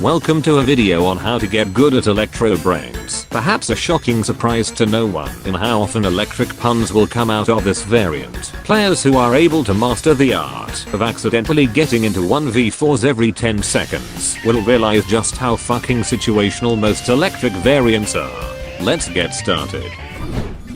Welcome to a video on how to get good at Electro Brainz. Perhaps a shocking surprise to no one in how often electric puns will come out of this variant. Players who are able to master the art of accidentally getting into 1v4s every 10 seconds will realize just how fucking situational most electric variants are. Let's get started.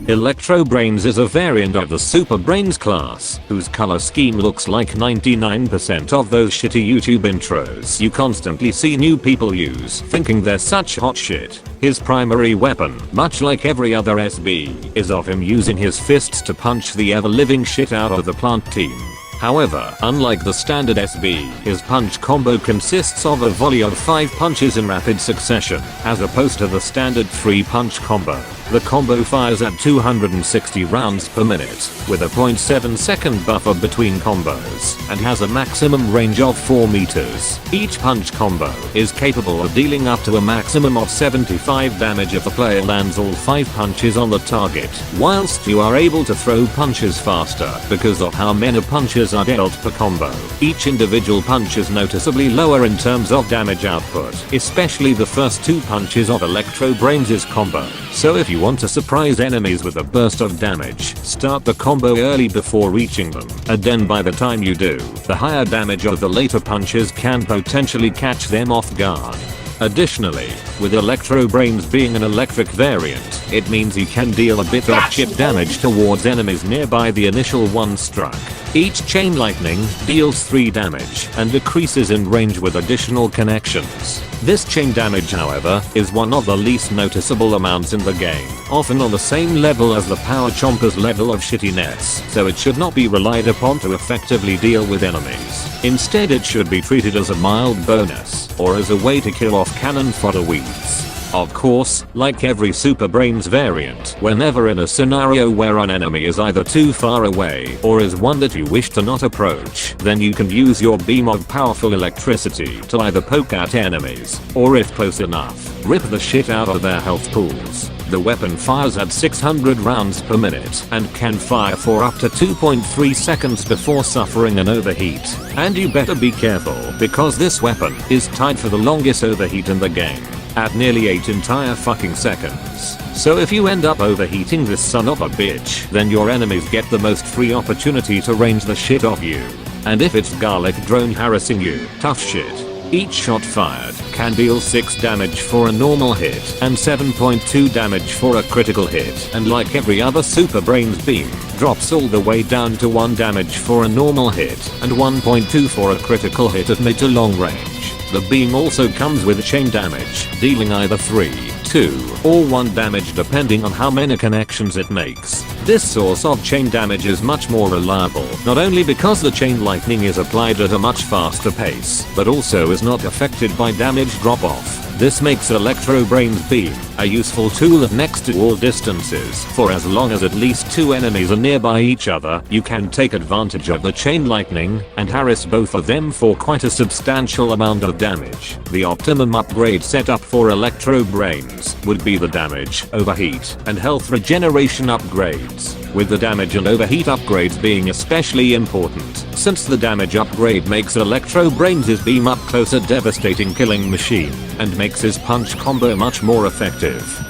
Electro Brainz is a variant of the Super Brainz class, whose color scheme looks like 99% of those shitty YouTube intros you constantly see new people use thinking they're such hot shit. His primary weapon, much like every other SB, is of him using his fists to punch the ever-living shit out of the plant team. However, unlike the standard SB, his punch combo consists of a volley of 5 punches in rapid succession, as opposed to the standard 3-punch combo. The combo fires at 260 rounds per minute, with a 0.7 second buffer between combos, and has a maximum range of 4 meters. Each punch combo is capable of dealing up to a maximum of 75 damage if the player lands all 5 punches on the target, whilst you are able to throw punches faster because of how many punches are dealt per combo. Each individual punch is noticeably lower in terms of damage output, especially the first 2 punches of Electro Brainz's combo. So if you want to surprise enemies with a burst of damage, start the combo early before reaching them, and then by the time you do, the higher damage of the later punches can potentially catch them off guard. Additionally, with Electro Brainz being an electric variant, it means he can deal a bit of chip damage towards enemies nearby the initial one struck. Each chain lightning deals 3 damage and decreases in range with additional connections. This chain damage, however, is one of the least noticeable amounts in the game, often on the same level as the Power Chomper's level of shittiness, so it should not be relied upon to effectively deal with enemies. Instead, it should be treated as a mild bonus, or as a way to kill off cannon fodder weeds. Of course, like every Super Brainz variant, whenever in a scenario where an enemy is either too far away or is one that you wish to not approach, then you can use your beam of powerful electricity to either poke at enemies, or if close enough, rip the shit out of their health pools. The weapon fires at 600 rounds per minute and can fire for up to 2.3 seconds before suffering an overheat. And you better be careful, because this weapon is tied for the longest overheat in the game, at nearly 8 entire fucking seconds. So if you end up overheating this son of a bitch, then your enemies get the most free opportunity to range the shit off you. And if it's garlic drone harassing you, tough shit. Each shot fired can deal 6 damage for a normal hit and 7.2 damage for a critical hit, and like every other Super Brainz beam, drops all the way down to 1 damage for a normal hit and 1.2 for a critical hit at mid to long range. The beam also comes with chain damage, dealing either 3, 2, or 1 damage depending on how many connections it makes. This source of chain damage is much more reliable, not only because the chain lightning is applied at a much faster pace, but also is not affected by damage drop-off. This makes Electro Brainz beam a useful tool at next to all distances. For as long as at least 2 enemies are nearby each other, you can take advantage of the chain lightning and harass both of them for quite a substantial amount of damage. The optimum upgrade setup for Electro Brainz would be the damage, overheat, and health regeneration upgrades, with the damage and overheat upgrades being especially important, since the damage upgrade makes Electro Brainz's beam up close a devastating killing machine, and makes his punch combo much more effective.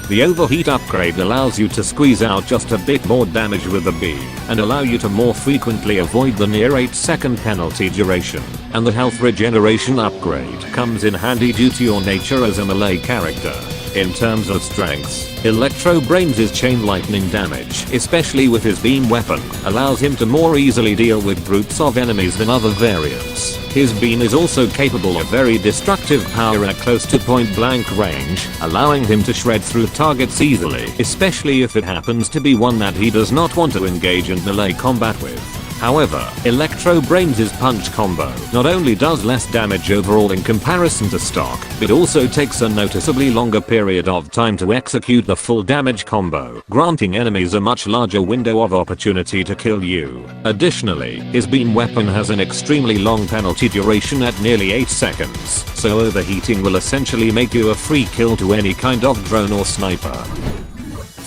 The overheat upgrade allows you to squeeze out just a bit more damage with the beam, and allow you to more frequently avoid the near 8-second penalty duration. And the health regeneration upgrade comes in handy due to your nature as a melee character. In terms of strengths, Electro Brainz's chain lightning damage, especially with his beam weapon, allows him to more easily deal with groups of enemies than other variants. His beam is also capable of very destructive power at close to point blank range, allowing him to shred through targets easily, especially if it happens to be one that he does not want to engage in melee combat with. However, Electro Brainz's punch combo not only does less damage overall in comparison to stock, but also takes a noticeably longer period of time to execute the full damage combo, granting enemies a much larger window of opportunity to kill you. Additionally, his beam weapon has an extremely long penalty duration at nearly 8 seconds, so overheating will essentially make you a free kill to any kind of drone or sniper.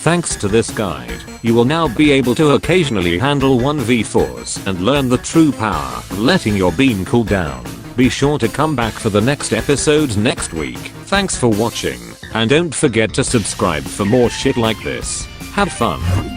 Thanks to this guide, you will now be able to occasionally handle 1v4s and learn the true power of letting your beam cool down. Be sure to come back for the next episodes next week. Thanks for watching, and don't forget to subscribe for more shit like this. Have fun.